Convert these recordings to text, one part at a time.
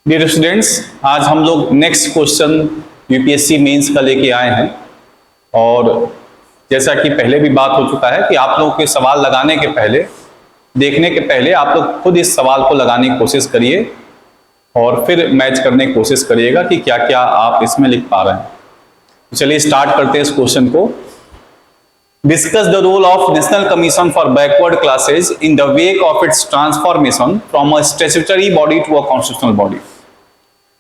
Dear students, आज हम लोग नेक्स्ट क्वेश्चन यूपीएससी मेंस का लेके आए हैं। और जैसा कि पहले भी बात हो चुका है कि आप लोगों के सवाल लगाने के पहले, देखने के पहले आप लोग खुद इस सवाल को लगाने की कोशिश करिए और फिर मैच करने की कोशिश करिएगा कि क्या क्या आप इसमें लिख पा रहे हैं। तो चलिए स्टार्ट करते हैं इस क्वेश्चन को। Discuss the role of National Commission for Backward Classes in the wake of its transformation from a statutory body to a constitutional body.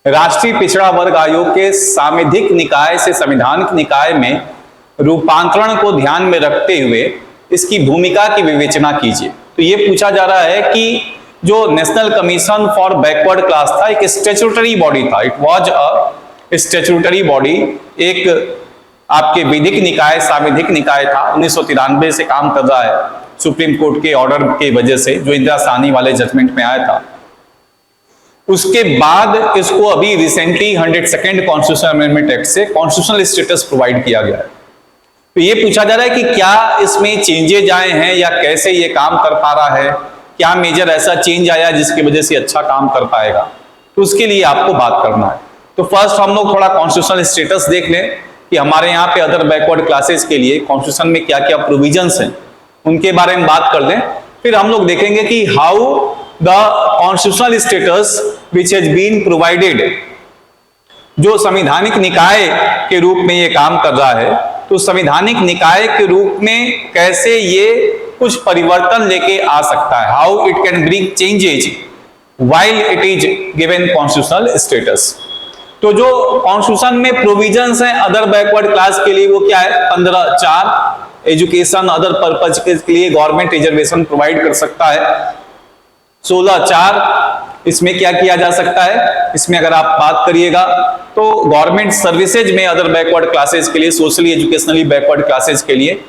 राष्ट्रीय पिछड़ा वर्ग आयोग के सांविधिक निकाय से संवैधानिक निकाय में रूपांतरण को ध्यान में रखते हुए इसकी भूमिका की विवेचना कीजिए। तो ये पूछा जा रहा है कि जो national commission for backward class था, एक स्टैट्यूटरी बॉडी था। It was a statutory body, एक आपके विधिक निकाय, सांविधिक निकाय था। 1993 से काम कर रहा है सुप्रीम कोर्ट के ऑर्डर के वजह से, जो इंदिरा साहनी वाले जजमेंट में आया था। उसके बाद इसको अभी recently 102nd constitutional amendment act से कॉन्स्टिट्यूशनल स्टेटस प्रोवाइड किया गया है। तो ये पूछा जा रहा है कि क्या इसमें चेंजेज आए हैं या कैसे ये काम कर पा रहा है, क्या मेजर ऐसा चेंज आया जिसकी वजह से अच्छा काम कर पाएगा। तो उसके लिए आपको बात करना है। तो फर्स्ट हम लोग थोड़ा कॉन्स्टिट्यूशनल स्टेटस देख लें कि हमारे यहाँ पे अदर बैकवर्ड क्लासेस के लिए कॉन्स्टिट्यूशन में क्या क्या प्रोविजंस हैं, उनके बारे में बात कर लें। फिर हम लोग देखेंगे कि how the constitutional status which has been provided, जो संवैधानिक निकाय के रूप में ये काम कर रहा है, तो संवैधानिक निकाय के रूप में कैसे ये कुछ परिवर्तन लेके आ सकता है, how it can bring changes while it is given constitutional status. तो जो कॉन्स्टिट्यूशन में प्रोविजंस हैं अदर बैकवर्ड क्लास के लिए, वो क्या है? 15(4) एजुकेशन अदर पर्पज के लिए गवर्नमेंट रिजर्वेशन प्रोवाइड कर सकता है। 16(4) इसमें क्या किया जा सकता है? इसमें अगर आप बात करिएगा तो गवर्नमेंट सर्विसेज में अदर बैकवर्ड क्लासेस के लिए, सोशली एजुकेशनली बैकवर्ड क्लासेस के लिए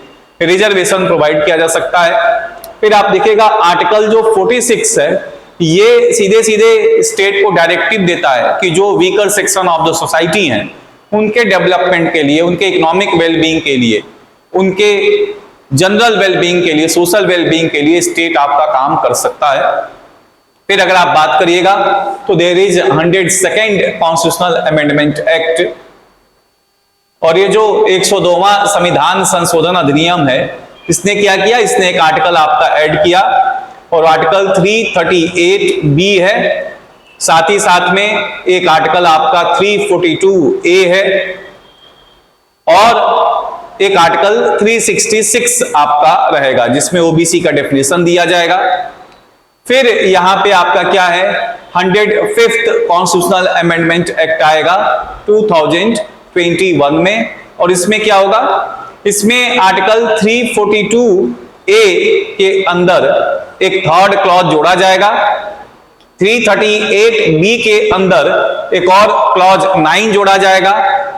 रिजर्वेशन प्रोवाइड किया जा सकता है। फिर आप देखिएगा आर्टिकल जो 46 है, ये सीधे सीधे स्टेट को डायरेक्टिव देता है कि जो weaker section of the society हैं, उनके डेवलपमेंट के लिए, उनके इकोनॉमिक वेलबींग के लिए, उनके जनरल वेलबींग के लिए, सोशल वेलबींग के लिए स्टेट आपका काम कर सकता है। फिर अगर आप बात करिएगा तो there is 102nd constitutional amendment act, और ये जो 102वां संविधान संशोधन अधिनियम है, इसने क्या किया? इसने एक आर्टिकल आपका ऐड किया और आर्टिकल 338B है। साथ ही साथ में एक आर्टिकल आपका 342A है और एक आर्टिकल 366 आपका रहेगा, जिसमें ओबीसी का डेफिनेशन दिया जाएगा। फिर यहां पे आपका क्या है? 105th कॉन्स्टिट्यूशनल अमेंडमेंट एक्ट आएगा 2021 में, और इसमें क्या होगा? इसमें आर्टिकल 342A के अंदर एक थर्ड क्लॉज जोड़ा जाएगा। 338B के अंदर एक और क्लॉज 9 जोड़ा जाएगा,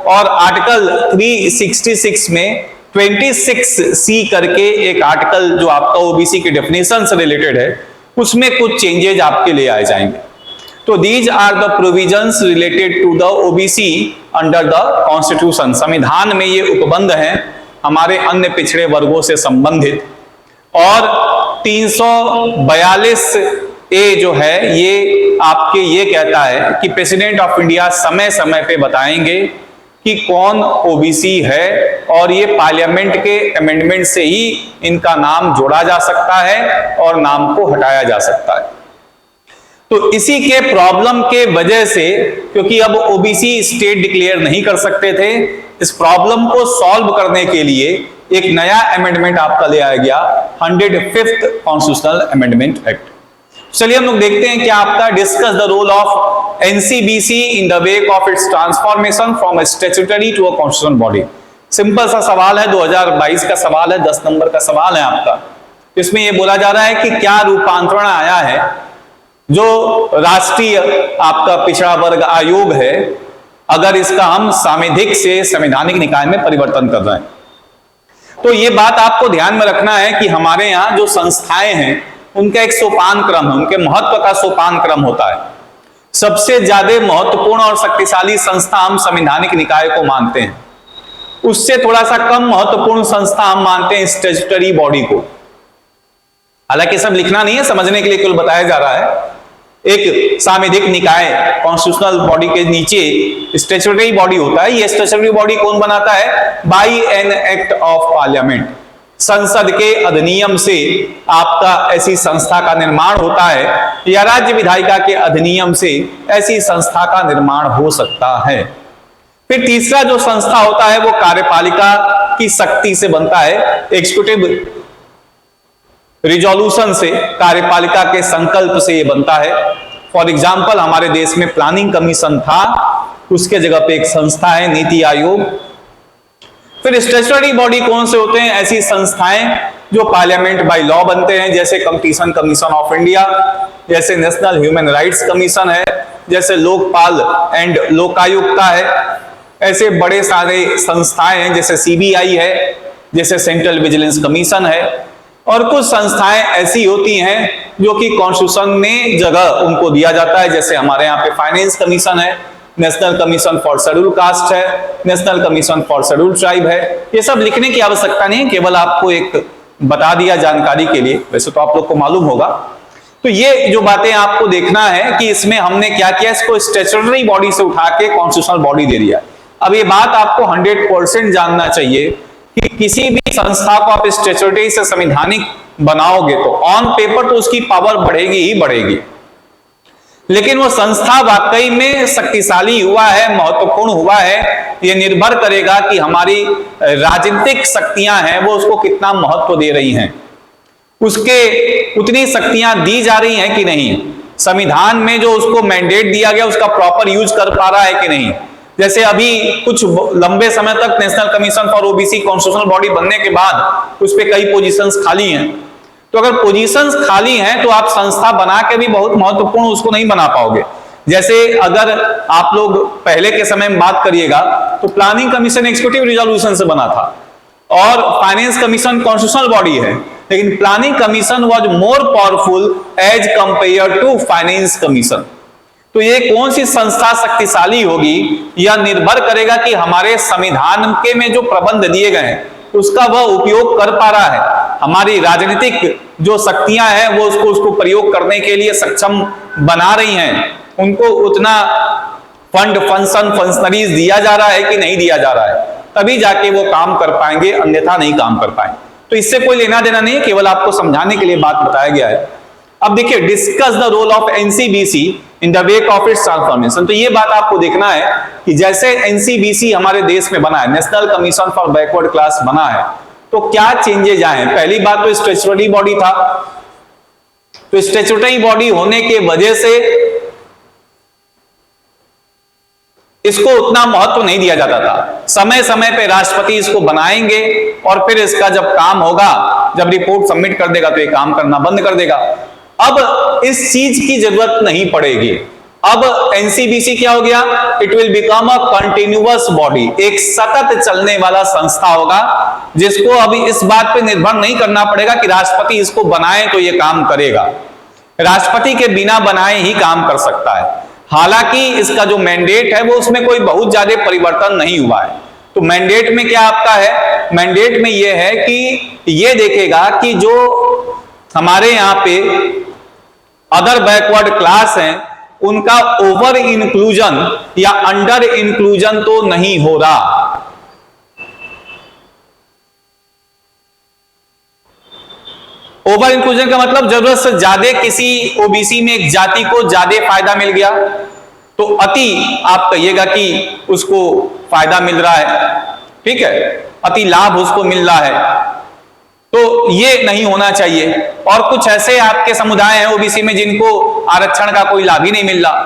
और आर्टिकल 366 में 26C करके एक आर्टिकल जो आपका ओबीसी के डेफिनेशन से रिलेटेड है, उसमें कुछ चेंजेज आपके लिए आए जाएंगे। तो these are the provisions related to the OBC under the constitution. संविधान में ये उपबंध हैं हमारे अन्य पिछड़े वर्गों से संबंधित। और 342A जो है, ये आपके ये कहता है कि प्रेसिडेंट ऑफ इंडिया समय समय पे बताएंगे कि कौन ओबीसी है, और ये पार्लियामेंट के अमेंडमेंट से ही इनका नाम जोड़ा जा सकता है और नाम को हटाया जा सकता है। तो इसी के प्रॉब्लम के वजह से, क्योंकि अब ओबीसी स्टेट डिक्लेयर नहीं कर सकते थे, इस प्रॉब्लम को सॉल्व करने के लिए एक नया अमेंडमेंट आपका ले आया गया, 105th कॉन्स्टिट्यूशनल अमेंडमेंट एक्ट। चलिए हम लोग देखते हैं क्या आपका discuss the role of NCBC in the wake of its transformation from a statutory to a constitutional body. Simple सा सवाल है, 2022 का सवाल है, 10 नंबर का सवाल है आपका। इसमें यह बोला जा रहा है कि क्या रूपांतरण आया है जो राष्ट्रीय आपका पिछड़ा वर्ग आयोग है, अगर इसका हम सांविधिक से संवैधानिक निकाय में परिवर्तन कर रहे हैं। तो ये बात आपको ध्यान में रखना है कि हमारे यहाँ जो संस्थाएं हैं, उनका एक सोपान क्रम है, उनके महत्व का सोपान क्रम होता है। सबसे ज्यादा महत्वपूर्ण और शक्तिशाली संस्था हम संवैधानिक निकाय को मानते हैं, उससे थोड़ा सा कम महत्वपूर्ण संस्था हम मानते हैं स्टैट्यूटरी बॉडी को। हालांकि सब लिखना नहीं है, समझने के लिए केवल बताया जा रहा है। एक सांविधिक निकाय कॉन्स्टिट्यूशनल बॉडी के नीचे स्टैट्यूटरी बॉडी होता है। ये स्टैट्यूटरी बॉडी कौन बनाता है? By an act of parliament, संसद के अधिनियम से आपका ऐसी संस्था का निर्माण होता है, या राज्य विधायिका के अधिनियम से ऐसी संस्था का निर्माण हो सकता है। फिर तीसरा जो संस्था होता है वो कार्यपालिका की शक्ति से बनता है, एग्जीक्यूटिव रिजोल्यूशन से, कार्यपालिका के संकल्प से ये बनता है। फॉर एग्जाम्पल हमारे देश में प्लानिंग कमीशन था, उसके जगह पे एक संस्था है नीति आयोग। फिर स्टैट्यूटरी बॉडी कौन से होते हैं? ऐसी संस्थाएं जो पार्लियामेंट बाय लॉ बनते हैं, जैसे कंपटीशन कमीशन ऑफ इंडिया, जैसे नेशनल ह्यूमन राइट्स कमीशन है, जैसे लोकपाल एंड लोकायुक्ता है। ऐसे बड़े सारे संस्थाएं हैं, जैसे सीबीआई है, जैसे सेंट्रल विजिलेंस कमीशन है। और कुछ संस्थाएं ऐसी होती हैं जो कि कॉन्स्टिट्यूशन में जगह उनको दिया जाता है, जैसे हमारे यहाँ पे फाइनेंस कमीशन है, national commission for schedule caste है, national commission for schedule tribe है। ये सब लिखने की आवश्यकता नहीं है, केवल आपको एक बता दिया जानकारी के लिए, वैसे तो आप लोग को मालूम होगा। तो ये जो बातें आपको देखना है कि इसमें हमने क्या किया, इसको स्टैट्यूटरी बॉडी से उठा के कॉन्स्टिट्यूशनल बॉडी दे दिया। अब ये बात आपको 100% जानना चाहिए कि किसी भी संस्था को आप स्टैट्यूटरी से संवैधानिक बनाओगे तो ऑन पेपर तो उसकी पावर बढ़ेगी ही बढ़ेगी, लेकिन वो संस्था वाकई में शक्तिशाली हुआ है, महत्वपूर्ण हुआ है, ये निर्भर करेगा कि हमारी राजनीतिक शक्तियां हैं वो उसको कितना महत्व दे रही हैं, उसके उतनी शक्तियां दी जा रही हैं कि नहीं, संविधान में जो उसको मैंडेट दिया गया उसका प्रॉपर यूज कर पा रहा है कि नहीं। जैसे अभी कुछ लंबे समय तक national commission for OBC constitutional body बनने के बाद उस पर कई पोजीशंस खाली हैं, तो अगर पोजीशंस खाली हैं तो आप संस्था बना के भी बहुत महत्वपूर्ण उसको नहीं बना पाओगे। जैसे अगर आप लोग पहले के समय में बात करिएगा तो प्लानिंग कमीशन एग्जीक्यूटिव रिजोल्यूशन से बना था और फाइनेंस कमीशन कॉन्स्टिट्यूशनल बॉडी है, लेकिन planning commission was more powerful as compare to finance commission. तो ये कौन सी संस्था शक्तिशाली होगी, यह निर्भर करेगा कि हमारे संविधान के में जो प्रबंध दिए गए हैं उसका वह उपयोग कर पा रहा है, हमारी राजनीतिक जो शक्तियां हैं वो उसको प्रयोग करने के लिए सक्षम बना रही हैं, उनको उतना फंड फंक्शनरीज दिया जा रहा है कि नहीं दिया जा रहा है, तभी जाके वो काम कर पाएंगे, अन्यथा नहीं काम कर पाएंगे। तो इससे कोई लेना देना नहीं है, केवल आपको समझाने के लिए बात बताया गया है। अब देखिए, discuss the role of NCBC in the wake of its transformation. तो ये बात आपको देखना है कि जैसे एनसीबीसी हमारे देश में बना है, national commission for backward class बना है, तो क्या चेंजेज आए हैं। पहली बात तो स्टैट्यूटरी बॉडी था, तो स्टैट्यूटरी बॉडी होने के वजह से इसको उतना महत्व नहीं दिया जाता था। समय समय पे राष्ट्रपति इसको बनाएंगे और फिर इसका जब काम होगा, जब रिपोर्ट सबमिट कर देगा तो ये काम करना बंद कर देगा। अब इस चीज की जरूरत नहीं पड़ेगी। अब एनसीबीसी क्या हो गया, it will become a continuous body, एक सतत चलने वाला संस्था होगा जिसको अभी इस बात पे निर्भर नहीं करना पड़ेगा कि राष्ट्रपति इसको बनाए तो ये काम करेगा। राष्ट्रपति के बिना बनाए ही काम कर सकता है। हालांकि इसका जो मैंडेट है वो उसमें कोई बहुत ज्यादा परिवर्तन नहीं हुआ है। तो मैंडेट में क्या आपका है, मैंडेट में ये है कि ये देखेगा कि जो हमारे यहाँ पे अदर बैकवर्ड क्लास हैं उनका ओवर इंक्लूजन या अंडर इंक्लूजन तो नहीं हो रहा। ओवर इंक्लूजन का मतलब जरूरत से ज्यादा किसी ओबीसी में एक जाति को ज्यादा फायदा मिल गया तो अति आप कहिएगा कि उसको फायदा मिल रहा है, ठीक है, अति लाभ उसको मिल रहा है, तो ये नहीं होना चाहिए। और कुछ ऐसे आपके समुदाय हैं ओबीसी में जिनको आरक्षण का कोई लाभ ही नहीं मिल रहा,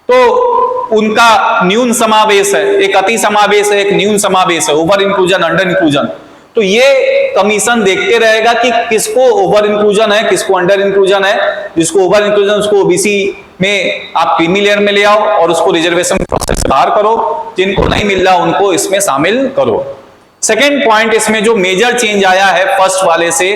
तो उनका न्यून समावेश है, एक अति समावेश है, एक न्यून समावेश है, ओवर इंक्लूजन अंडर इंक्लूजन। तो ये कमीशन देखते रहेगा कि किसको ओवर इंक्लूजन है, किसको अंडर इंक्लूजन है। जिसको ओवर इंक्लूजन उसको ओबीसी में आप क्रीमी लेयर में ले आओ और उसको रिजर्वेशन प्रोसेस से बाहर करो, जिनको नहीं मिल रहा उनको इसमें शामिल करो। सेकेंड पॉइंट, इसमें जो मेजर चेंज आया है फर्स्ट वाले से,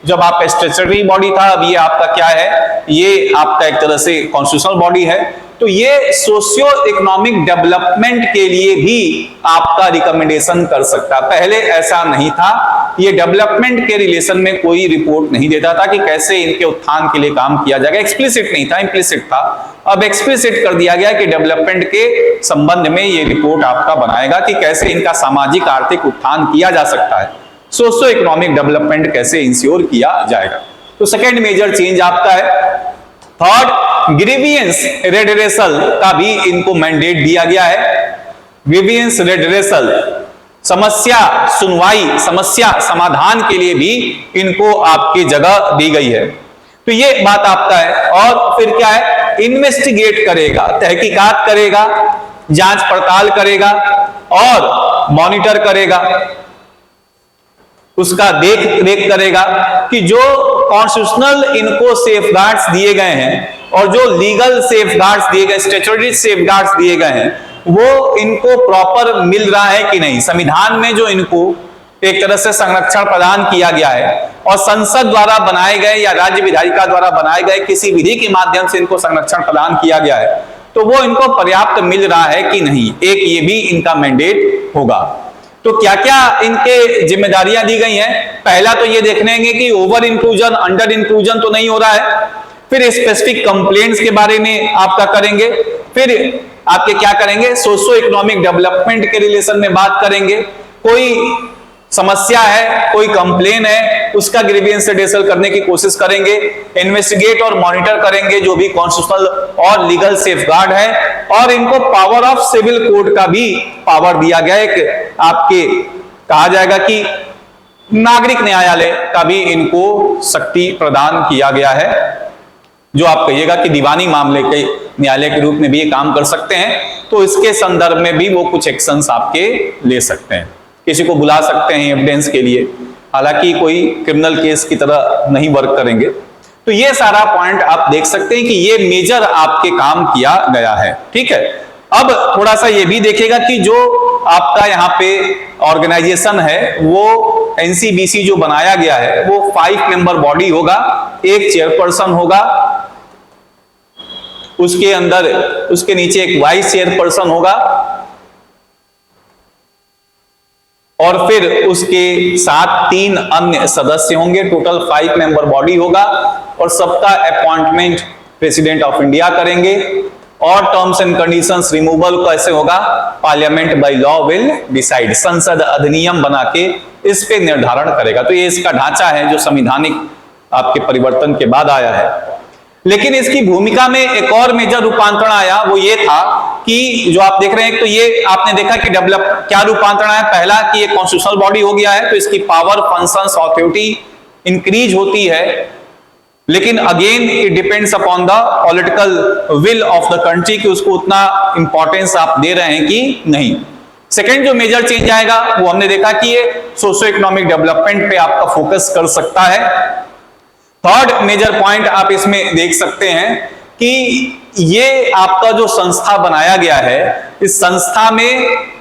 जब आप स्टैट्यूटरी बॉडी था, अब ये आपका क्या है, ये आपका एक तरह से कॉन्स्टिट्यूशनल बॉडी है। तो ये सोशियो इकोनॉमिक डेवलपमेंट के लिए भी आपका रिकमेंडेशन कर सकता है। पहले ऐसा नहीं था, ये डेवलपमेंट के रिलेशन में कोई रिपोर्ट नहीं देता था कि कैसे इनके उत्थान के लिए काम किया जाएगा। एक्सप्लिसिट नहीं था, इम्प्लिसिट था। अब एक्सप्लिसिट कर दिया गया कि डेवलपमेंट के संबंध में ये रिपोर्ट आपका बनाएगा कि कैसे इनका सामाजिक आर्थिक उत्थान किया जा सकता है, सोशियो इकोनॉमिक डेवलपमेंट कैसे इंश्योर किया जाएगा। तो सेकेंड मेजर चेंज आपका है। थर्ड, ग्रीवियंस रेडरेसल का भी इनको मैंडेट दिया गया है। ग्रीवियंस रेडरेसल, समस्या सुनवाई, समस्या समाधान के लिए भी इनको आपकी जगह दी गई है। तो ये बात आपका है। और फिर क्या है, इन्वेस्टिगेट करेगा, तहकीकात करेगा, जांच पड़ताल करेगा और मॉनिटर करेगा, उसका देख रेख करेगा कि जो कॉन्स्टिट्यूशनल इनको सेफगार्ड्स दिए गए हैं और जो लीगल सेफगार्ड्स दिए गए, स्टैट्यूटरी सेफगार्ड्स दिए गए हैं, वो इनको प्रॉपर मिल रहा है कि नहीं। संविधान में जो इनको एक तरह से संरक्षण प्रदान किया गया है और संसद द्वारा बनाए गए या राज्य विधायिका द्वारा बनाए गए किसी विधि के माध्यम से इनको संरक्षण प्रदान किया गया है, तो वो इनको पर्याप्त मिल रहा है कि नहीं, एक ये भी इनका मैंडेट होगा। तो क्या क्या इनके जिम्मेदारियां दी गई हैं, पहला तो ये देखने कि ओवर इंक्लूजन, अंडर इंक्लूजन तो नहीं हो रहा है। फिर स्पेसिफिक कंप्लेंट्स के बारे में आपका करेंगे। फिर आपके क्या करेंगे, सोशो इकोनॉमिक डेवलपमेंट के रिलेशन में बात करेंगे। कोई समस्या है, कोई कंप्लेन है, उसका ग्रीवियंस रेडरेसल करने की कोशिश करेंगे। इन्वेस्टिगेट और मॉनिटर करेंगे जो भी कॉन्स्टिट्यूशनल और लीगल सेफगार्ड है। और इनको पावर ऑफ सिविल कोड का भी पावर दिया गया है। एक आपके कहा जाएगा कि नागरिक न्यायालय का भी इनको शक्ति प्रदान किया गया है, जो आप कहिएगा कि दीवानी मामले के न्यायालय के रूप में भी ये काम कर सकते हैं। तो इसके संदर्भ में भी वो कुछ एक्शंस आपके ले सकते हैं, किसी को बुला सकते हैं एविडेंस के लिए, हालांकि कोई क्रिमिनल केस की तरह नहीं वर्क करेंगे। तो ये सारा पॉइंट आप देख सकते हैं कि ये मेजर आपके काम किया गया है। ठीक है, अब थोड़ा सा ये भी देखिएगा कि जो आपका यहाँ पे ऑर्गेनाइजेशन है वो एनसीबीसी जो बनाया गया है वो 5 मेंबर बॉडी होगा, एक चेयरपर्सन होगा, उसके अंदर उसके नीचे एक वाइस चेयरपर्सन होगा और फिर उसके साथ 3 अन्य सदस्य होंगे। टोटल 5 मेंबर बॉडी होगा और सबका अपॉइंटमेंट प्रेसिडेंट ऑफ इंडिया करेंगे। और टर्म्स एंड कंडीशंस रिमूवल कैसे होगा, parliament by law will decide, संसद अधिनियम बना के इस पे निर्धारण करेगा। तो ये इसका ढांचा है जो संवैधानिक आपके परिवर्तन के बाद आया है। लेकिन इसकी भूमिका में एक और मेजर रूपांतरण आया, वो ये था कि जो आप देख रहे हैं, तो ये आपने देखा कि डेवलप क्या रूपांतरण आया। पहला कि ये कॉन्स्टिट्यूशनल बॉडी हो गया है तो इसकी पावर, फंक्शंस, अथॉरिटी इंक्रीज होती है। लेकिन again it depends upon the political will of the country कि उसको उतना इंपॉर्टेंस आप दे रहे हैं कि नहीं। सेकेंड जो मेजर चेंज आएगा वो हमने देखा कि ये सोशो इकोनॉमिक डेवलपमेंट पे आपका फोकस कर सकता है। थर्ड मेजर पॉइंट आप इसमें देख सकते हैं कि ये आपका जो संस्था बनाया गया है, इस संस्था में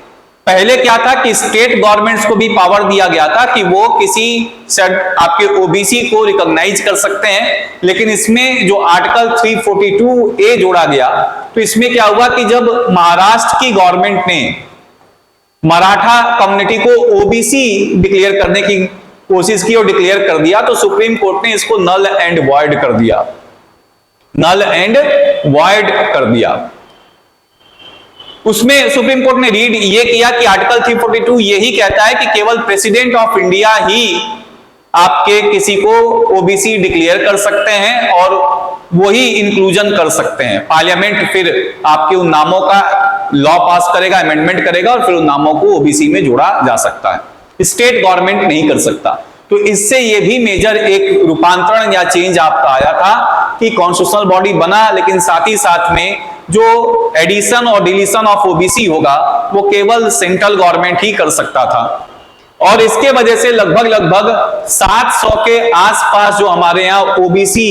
पहले क्या था कि स्टेट गवर्नमेंट्स को भी पावर दिया गया था कि वो किसी आपके ओबीसी को रिकॉग्नाइज कर सकते हैं। लेकिन इसमें जो आर्टिकल 342A जोड़ा गया, तो इसमें क्या हुआ कि जब महाराष्ट्र की गवर्नमेंट ने मराठा कम्युनिटी को ओबीसी डिक्लेयर करने की कोशिश की और डिक्लेयर कर दिया, तो सुप्रीम कोर्ट ने इसको नल एंड वॉइड कर दिया, नल एंड वॉइड कर दिया। उसमें सुप्रीम कोर्ट ने रीड ये किया कि आर्टिकल 342 यही कहता है कि केवल प्रेसिडेंट ऑफ इंडिया ही आपके किसी को ओबीसी डिक्लेयर कर सकते हैं और वही इंक्लूजन कर सकते हैं। पार्लियामेंट फिर आपके उन नामों का लॉ पास करेगा, अमेंडमेंट करेगा और फिर उन नामों को ओबीसी में जोड़ा जा सकता है। स्टेट गवर्नमेंट नहीं कर सकता। तो इससे ये भी मेजर एक रूपांतरण या चेंज आपका आया था कि कॉन्स्टिट्यूशनल बॉडी बना, लेकिन साथ ही साथ में जो एडिशन और डिलीशन ऑफ ओबीसी होगा वो केवल सेंट्रल गवर्नमेंट ही कर सकता था। और इसके वजह से लगभग 700 के आसपास जो हमारे यहाँ ओबीसी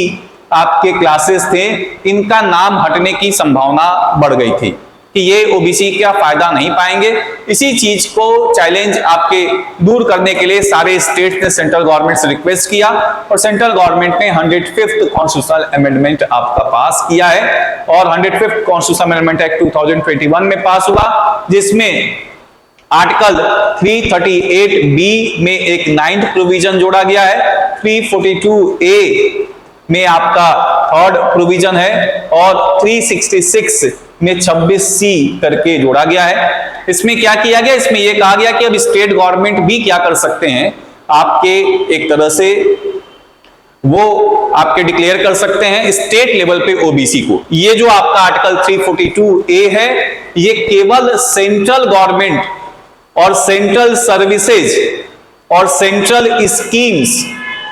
आपके क्लासेस थे, इनका नाम हटने की संभावना बढ़ गई थी। कि ये ओबीसी का फायदा नहीं पाएंगे। इसी चीज को चैलेंज आपके दूर करने के लिए सारे स्टेट ने सेंट्रल गवर्नमेंट से रिक्वेस्ट किया और सेंट्रल गवर्नमेंट ने 105th कॉन्स्टिट्यूशनल अमेंडमेंट आपका पास किया है और 105th कॉन्स्टिट्यूशनल अमेंडमेंट एक्ट 2021 में पास हुआ, जिसमें आर्टिकल 338B में एक 9th प्रोविजन जोड़ा गया है, 342A में आपका 3rd प्रोविजन है और 366 में 26C करके जोड़ा गया है। इसमें क्या किया गया, इसमें यह कहा गया कि अब स्टेट गवर्नमेंट भी क्या कर सकते हैं, आपके एक तरह से वो आपके डिक्लेयर कर सकते हैं स्टेट लेवल पे ओबीसी को। ये जो आपका आर्टिकल 342A है, ये केवल सेंट्रल गवर्नमेंट और सेंट्रल सर्विसेज और सेंट्रल स्कीम्स,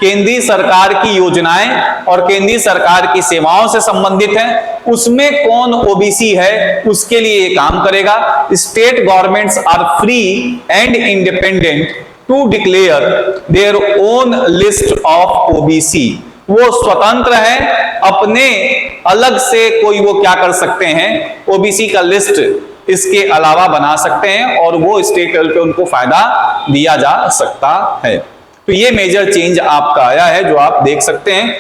केंद्रीय सरकार की योजनाएं और केंद्रीय सरकार की सेवाओं से संबंधित है, उसमें कौन ओबीसी है उसके लिए ये काम करेगा। State governments are free and independent to declare their own list of OBC. वो स्वतंत्र है, अपने अलग से कोई वो क्या कर सकते हैं, ओबीसी का लिस्ट इसके अलावा बना सकते हैं और वो स्टेट लेवल पे उनको फायदा दिया जा सकता है। तो ये मेजर चेंज आपका आया है जो आप देख सकते हैं।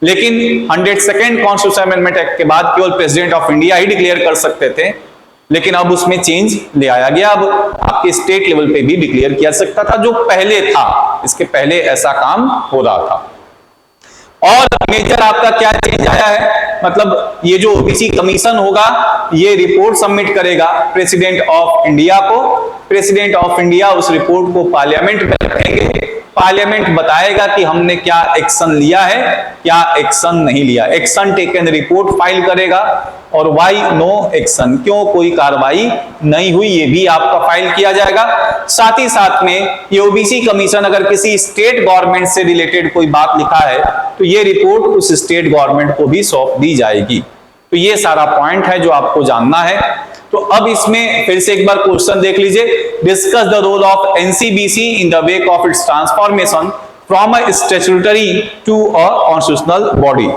लेकिन 102nd कॉन्स्टिट्यूशनल अमेंडमेंट एक्ट के बाद केवल president of India he declare कर सकते थे, लेकिन अब उसमें चेंज ले आया गया। अब आपके स्टेट लेवल पे भी डिक्लेयर किया सकता था, जो पहले था, इसके पहले ऐसा काम हो रहा था। और मेजर आपका क्या चेंज आया है, मतलब ये जो ओबीसी कमीशन होगा ये रिपोर्ट सबमिट करेगा प्रेसिडेंट ऑफ इंडिया को। प्रेसिडेंट ऑफ इंडिया उस रिपोर्ट को पार्लियामेंट में रखेंगे, पार्लियामेंट बताएगा कि हमने क्या एक्शन लिया है, क्या एक्शन नहीं लिया। एक्शन टेकन रिपोर्ट फाइल करेगा और वाई नो एक्शन, क्यों कोई कार्रवाई नहीं हुई, ये भी आपका फाइल किया जाएगा। साथ ही साथ में ये ओबीसी कमीशन अगर किसी स्टेट गवर्नमेंट से रिलेटेड कोई बात लिखा है तो ये रिपोर्ट उस स्टेट गवर्नमेंट को भी सौंप दी जाएगी। तो ये सारा पॉइंट है जो आपको जानना है। तो अब इसमें फिर से एक बार क्वेश्चन देख लीजिए, discuss the role of NCBC in the wake of its transformation from a statutory to a constitutional body.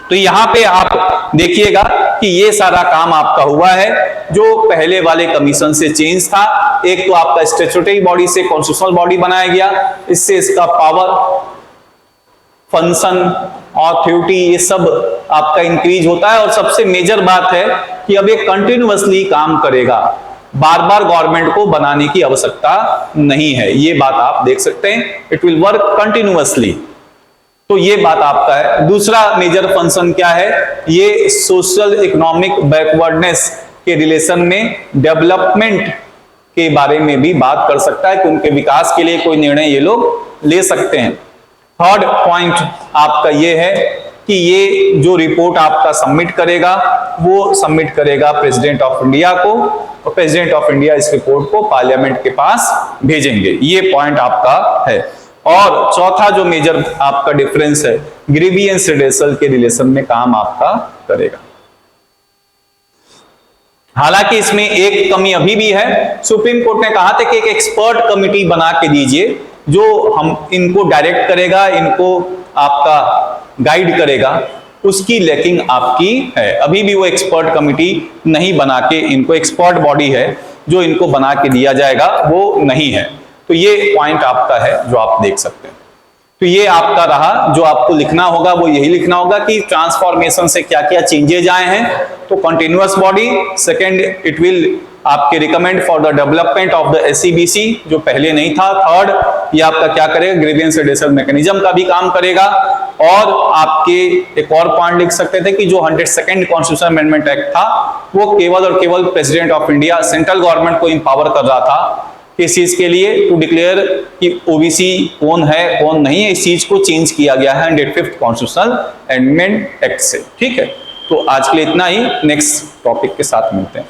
तो यहां पे आप देखिएगा कि ये सारा काम आपका हुआ है जो पहले वाले कमीशन से चेंज था। एक तो आपका स्टैट्यूटरी बॉडी से कॉन्स्टिट्यूशनल बॉडी बनाया गया, इससे इसका पावर, फंक्शन, ऑथोरिटी ये सब आपका इंक्रीज होता है। और सबसे मेजर बात है कि अब ये कंटिन्यूअसली काम करेगा, बार बार गवर्नमेंट को बनाने की आवश्यकता नहीं है, ये बात आप देख सकते हैं, इट विल वर्क कंटिन्यूअसली। तो ये बात आपका है। दूसरा मेजर फंक्शन क्या है, ये सोशल इकोनॉमिक बैकवर्डनेस के रिलेशन में डेवलपमेंट के बारे में भी बात कर सकता है कि उनके विकास के लिए कोई निर्णय ये लोग ले सकते हैं। थर्ड पॉइंट आपका ये है कि ये जो रिपोर्ट आपका सबमिट करेगा वो सबमिट करेगा प्रेसिडेंट ऑफ इंडिया को और प्रेसिडेंट ऑफ इंडिया इस रिपोर्ट को पार्लियामेंट के पास भेजेंगे। ये पॉइंट आपका है। और चौथा जो मेजर आपका डिफरेंस है, ग्रीवियंस रिड्रेसल के रिलेशन में काम आपका करेगा। हालांकि इसमें एक कमी अभी भी है, सुप्रीम कोर्ट ने कहा था कि एक एक्सपर्ट कमिटी बना के दीजिए जो हम इनको डायरेक्ट करेगा, इनको आपका गाइड करेगा, उसकी लैकिंग आपकी है। अभी भी वो एक्सपर्ट कमिटी नहीं बना के, इनको एक्सपर्ट बॉडी है जो इनको बना के दिया जाएगा, वो नहीं है। तो ये पॉइंट आपका है जो आप देख सकते हैं। तो ये आपका रहा, जो आपको लिखना होगा वो यही लिखना होगा कि ट्रांसफॉर्मेशन से क्या क्या चेंजेज आए हैं। तो continuous body, second it will आपके recommend for the development of the SCBC जो पहले नहीं था। थर्ड ये आपका क्या करेगा, ग्रीवियंस रिड्रेसल मैकेनिज्म का भी काम करेगा। और आपके एक और पॉइंट लिख सकते थे कि जो 102nd कॉन्स्टिट्यूशनल अमेंडमेंट एक्ट था वो केवल और केवल president of India central government को इंपावर कर रहा था किस चीज के लिए, टू डिक्लेयर कि ओबीसी कौन है कौन नहीं है। इस चीज को चेंज किया गया है 105th कॉन्स्टिट्यूशनल अमेंडमेंट एक्ट से। ठीक है, तो आज के लिए इतना ही, नेक्स्ट टॉपिक के साथ मिलते हैं।